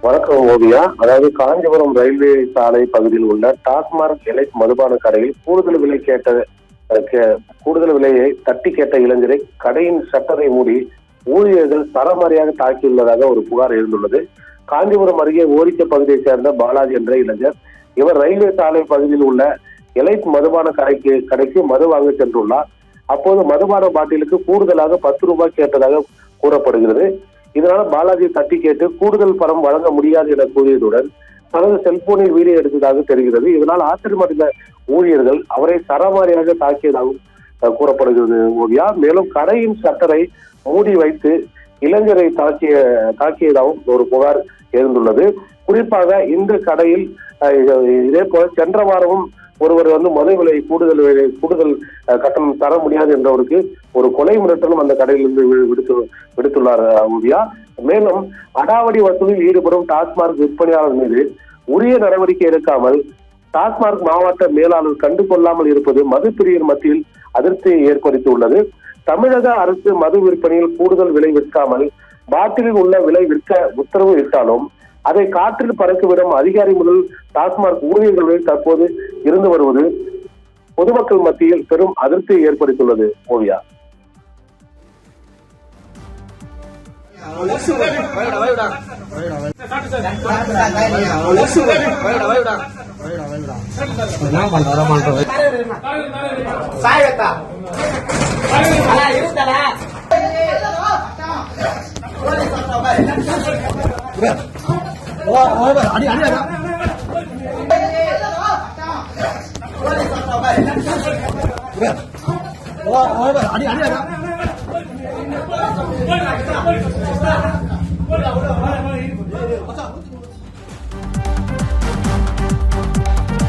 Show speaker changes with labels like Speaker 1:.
Speaker 1: வணக்கம் ஓவியா. அதாவது காஞ்சிபுரம் ரயில்வே சாலை பகுதியில் உள்ள டாஸ்மார்க் எலைட் மதுபான கடையில் கூடுதல் விலையை தட்டி கேட்ட இளைஞரை கடையின் சட்டரை மூடி ஊழியர்கள் சரமாரியாக தாக்கியுள்ளதாக ஒரு புகார் எழுந்துள்ளது. காஞ்சிபுரம் அருகே ஓரிக்க பகுதியைச் சேர்ந்த பாலாஜி என்ற இளைஞர். இவர் ரயில்வே சாலை பகுதியில் உள்ள எலைட் மதுபான கடைக்கு மது வாங்க சென்றுள்ளார். அப்போது மதுபான பாட்டிலுக்கு கூடுதலாக 10 ரூபாய் கேட்டதாக கூறப்படுகிறது. இதனால பாலாஜி தட்டி கேட்டு கூடுதல் பணம் வழங்க முடியாது என கூறியதுடன் தனது செல்போனில் வீடியோ எடுத்ததாக தெரிகிறது. இதனால் ஆச்சரியமடைந்த ஊழியர்கள் அவரை சரமாரியாக தாக்கியதாகவும் கூறப்படுகிறது ஓவியா. மேலும் கடையின் சட்டரை மூடி வைத்து இளைஞரை தாக்கியதாகவும் ஒரு புகார் எழுந்துள்ளது. குறிப்பாக இந்த கடையில் இதே போல சென்ற வாரமும் ஒருவர் மது விலை கூடுதல் கட்டணம் தர முடியாது என்றவருக்கு ஒரு கொலை மிரட்டலும் அந்த கடையிலிருந்து விடுத்துள்ளார் ஊதியா. மேலும் அடாவடி வசூலில் ஈடுபடும் டாஸ்மார்க் விற்பனையாளர் மீது உரிய நடவடிக்கை எடுக்காமல் டாஸ்மார்க் மாவட்ட மேலாளர் கண்டுகொள்ளாமல் இருப்பது மதுப்பிரியர் மத்தியில் அதிர்ச்சியை ஏற்படுத்தியுள்ளது. தமிழக அரசு மது விற்பனையில் கூடுதல் விலை விற்காமல் பாட்டிலில் உள்ள விலை விற்க உத்தரவு இட்டாலும் அதை காற்றில் பறக்கவிடும் அதிகாரி முதல் டாஸ்மார்க் ஊழியர்கள் தற்போது இருந்து வருவது பொதுமக்கள் மத்தியில் பெரும் அதிர்ச்சியை ஏற்படுத்தியுள்ளது ஓவியா.
Speaker 2: அடி அடி அடி